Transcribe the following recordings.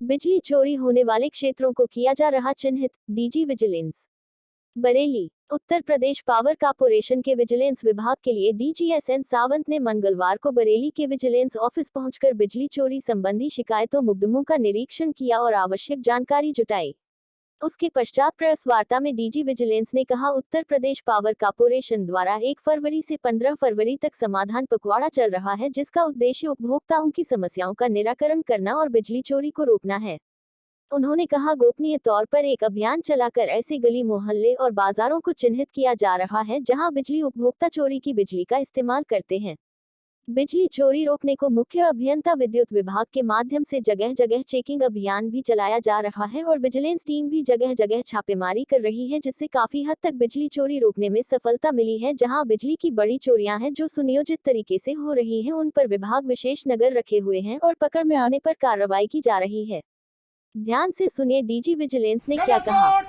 बिजली चोरी होने वाले क्षेत्रों को किया जा रहा चिन्हित, DG vigilance. Bareilly. Uttar Pradesh power corporation के विजिलेंस विभाग के लिए डीजी एसएन सावंत ने मंगलवार को बरेली के विजिलेंस ऑफिस पहुंचकर बिजली चोरी संबंधी शिकायतों मुकदमों का निरीक्षण किया और आवश्यक जानकारी जुटाई। उसके पश्चात प्रेस वार्ता में डीजी विजिलेंस ने कहा, उत्तर प्रदेश पावर कॉर्पोरेशन द्वारा 1 फरवरी से 15 फरवरी तक समाधान पखवाड़ा चल रहा है, जिसका उद्देश्य उपभोक्ताओं की समस्याओं का निराकरण करना और बिजली चोरी को रोकना है। उन्होंने कहा, गोपनीय तौर पर एक अभियान चलाकर ऐसे गली मोहल्ले और बाजारों को चिन्हित किया जा रहा है जहां बिजली उपभोक्ता चोरी की बिजली का इस्तेमाल करते हैं। बिजली चोरी रोकने को मुख्य अभियंता विद्युत विभाग के माध्यम से जगह जगह चेकिंग अभियान भी चलाया जा रहा है और विजिलेंस टीम भी जगह जगह छापेमारी कर रही है, जिससे काफी हद तक बिजली चोरी रोकने में सफलता मिली है। जहां बिजली की बड़ी चोरियां हैं जो सुनियोजित तरीके से हो रही हैं, उन पर विभाग विशेष नजर रखे हुए हैं और पकड़ में आने पर कार्रवाई की जा रही है। ध्यान से सुनिए डीजी विजिलेंस ने क्या कहा।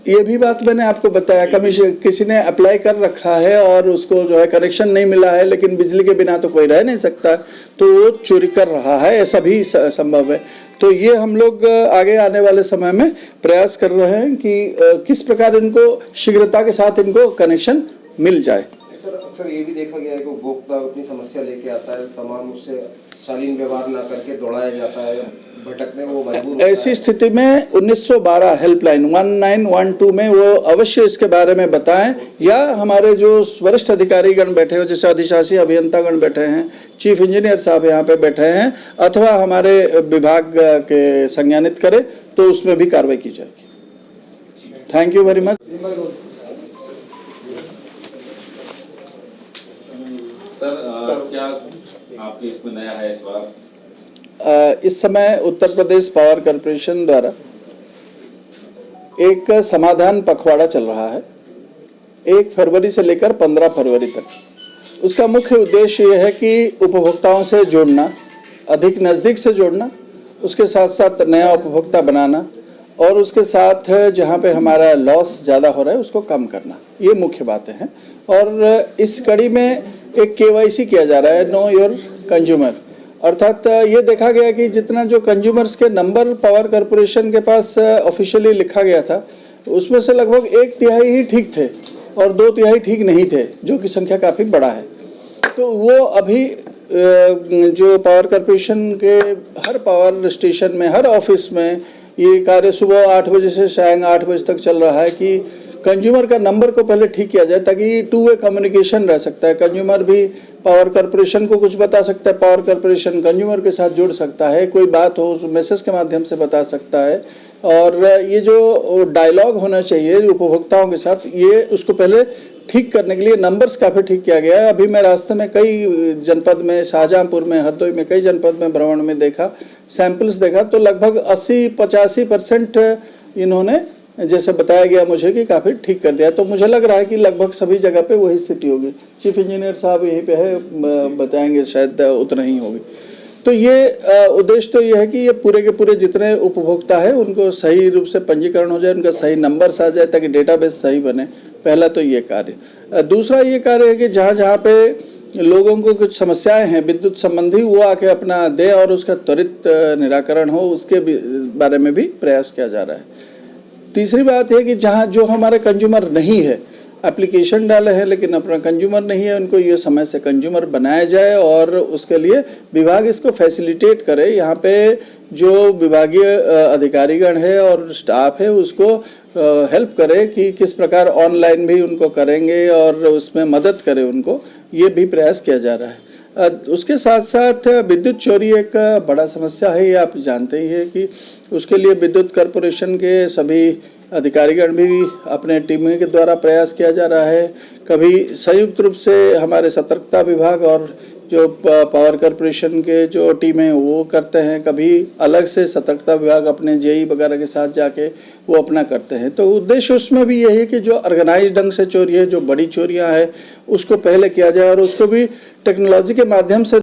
ये भी बात मैंने आपको बताया, कमीशन किसी ने अप्लाई कर रखा है और उसको जो है कनेक्शन नहीं मिला है, लेकिन बिजली के बिना तो कोई रह नहीं सकता, तो वो चोरी कर रहा है, ऐसा भी संभव है। तो ये हम लोग आगे आने वाले समय में प्रयास कर रहे हैं कि किस प्रकार इनको शीघ्रता के साथ इनको कनेक्शन मिल जाए। सर, अक्सर ये भी देखा गया है कि उपभोक्ता अपनी समस्या लेके आता है, तमाम उससे शालीन व्यवहार ना करके दौड़ाया जाता है, भटकने को मजबूर। ऐसी स्थिति में 1912 हेल्पलाइन 1912 में वो अवश्य इसके बारे में बताएं, या हमारे जो वरिष्ठ अधिकारीगण बैठे हो, जैसे अधिशासी अभियंतागण बैठे हैं, चीफ इंजीनियर साहब यहाँ पे बैठे हैं, अथवा हमारे विभाग के संज्ञानित करें तो उसमें भी कार्रवाई की जाएगी। Thank you very much. Sir, क्या आपके इसमें नया है इस बार? इस समय उत्तर प्रदेश पावर कॉर्पोरेशन द्वारा एक समाधान पखवाड़ा चल रहा है 1 फरवरी से लेकर 15 फरवरी तक। उसका मुख्य उद्देश्य यह है कि उपभोक्ताओं से जोड़ना, अधिक नज़दीक से जोड़ना, उसके साथ साथ नया उपभोक्ता बनाना और उसके साथ जहाँ पे हमारा लॉस ज़्यादा हो रहा है उसको कम करना, ये मुख्य बातें हैं। और इस कड़ी में एक केवाईसी किया जा रहा है, नो योर कंज्यूमर, अर्थात ये देखा गया कि जितना जो कंज्यूमर्स के नंबर पावर कॉर्पोरेशन के पास ऑफिशियली लिखा गया था, उसमें से लगभग 1/3 ही ठीक थे और 2/3 ठीक नहीं थे, जो कि संख्या काफ़ी बड़ा है। तो वो अभी जो पावर कॉर्पोरेशन के हर पावर स्टेशन में, हर ऑफिस में ये कार्य सुबह 8 बजे से शाम 8 बजे तक चल रहा है कि कंज्यूमर का नंबर को पहले ठीक किया जाए, ताकि 2 वे कम्युनिकेशन रह सकता है। कंज्यूमर भी पावर कॉर्पोरेशन को कुछ बता सकता है, पावर कॉर्पोरेशन कंज्यूमर के साथ जुड़ सकता है, कोई बात हो उस मैसेज के माध्यम से बता सकता है। और ये जो डायलॉग होना चाहिए उपभोक्ताओं के साथ, ये उसको पहले ठीक करने के लिए नंबर्स काफ़ी ठीक किया गया है। अभी मैं रास्ते में कई जनपद में, शाहजहाँपुर में, हरदोई में, कई जनपद में भ्रमण में देखा, सैंपल्स देखा, तो लगभग 80-85% इन्होंने, जैसे बताया गया मुझे, कि काफ़ी ठीक कर दिया। तो मुझे लग रहा है कि लगभग सभी जगह पे वही स्थिति होगी। चीफ इंजीनियर साहब यहीं पे है, बताएंगे, शायद उतना ही होगी। तो ये उद्देश्य तो ये है कि ये पूरे के पूरे जितने उपभोक्ता है उनको सही रूप से पंजीकरण हो जाए, उनका सही नंबर्स आ जाए, ताकि डेटाबेस सही बने। पहला तो ये कार्य। दूसरा ये कार्य है कि जहाँ जहाँ पे लोगों को कुछ समस्याएं हैं विद्युत संबंधी, वो आके अपना दें और उसका त्वरित निराकरण हो, उसके बारे में भी प्रयास किया जा रहा है। तीसरी बात है कि जहाँ जो हमारे कंज्यूमर नहीं है, एप्लीकेशन डाले हैं लेकिन अपना कंज्यूमर नहीं है, उनको ये समय से कंज्यूमर बनाया जाए और उसके लिए विभाग इसको फैसिलिटेट करे। यहाँ पे जो विभागीय अधिकारीगण है और स्टाफ है उसको हेल्प करे कि किस प्रकार ऑनलाइन भी उनको करेंगे और उसमें मदद करे उनको, ये भी प्रयास किया जा रहा है। उसके साथ साथ विद्युत चोरी एक बड़ा समस्या है, ये आप जानते ही है कि उसके लिए विद्युत कॉर्पोरेशन के सभी अधिकारीगण भी अपने टीमों के द्वारा प्रयास किया जा रहा है। कभी संयुक्त रूप से हमारे सतर्कता विभाग और जो पावर कॉरपोरेशन के जो टीमें वो करते हैं, कभी अलग से सतर्कता विभाग अपने जेई वगैरह के साथ जाके वो अपना करते हैं। तो उद्देश्य उसमें भी यही है कि जो ऑर्गेनाइज ढंग से चोरी है, जो बड़ी चोरियां हैं, उसको पहले किया जाए और उसको भी टेक्नोलॉजी के माध्यम से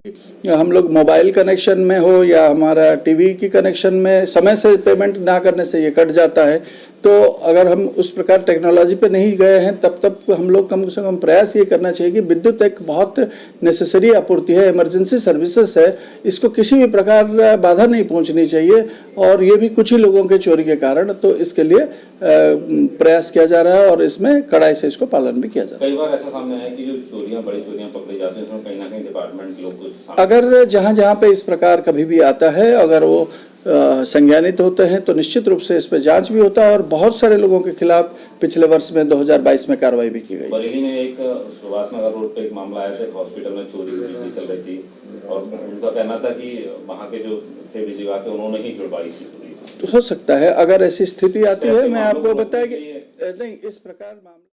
हम लोग मोबाइल कनेक्शन में हो या हमारा टीवी की कनेक्शन में समय से पेमेंट ना करने से ये कट जाता है। तो अगर हम उस प्रकार टेक्नोलॉजी पे नहीं गए हैं तब हम लोग कम से कम प्रयास ये करना चाहिए कि विद्युत एक बहुत नेसेसरी आपूर्ति है, इमरजेंसी सर्विसेज है, इसको किसी भी प्रकार बाधा नहीं पहुंचनी चाहिए और ये भी कुछ ही लोगों के चोरी के कारण। तो इसके लिए प्रयास किया जा रहा है और इसमें कड़ाई से इसको पालन भी किया जा रहा है। कई बार ऐसा सामने आया कि जो चोरियां, बड़ी चोरियां पकड़ी जाती हैं उसमें कहीं ना कहीं डिपार्टमेंट लोग कुछ अगर जहां पे इस प्रकार कभी भी आता है, अगर वो संज्ञानित होते हैं तो निश्चित रूप से इस पर जांच भी होता है और बहुत सारे लोगों के खिलाफ पिछले वर्ष में 2022 में कार्रवाई भी की गई। बरेली में एक सुभाष नगर रोड पे एक मामला आया था, हॉस्पिटल में चोरी हुई चल रही थी और उनका कहना था कि वहाँ के जो थे बिजली विभाग के उन्होंने ही जुड़वाई थी। तो हो सकता है अगर ऐसी स्थिति आती है, मैं आपको बताया कि नहीं इस प्रकार मामला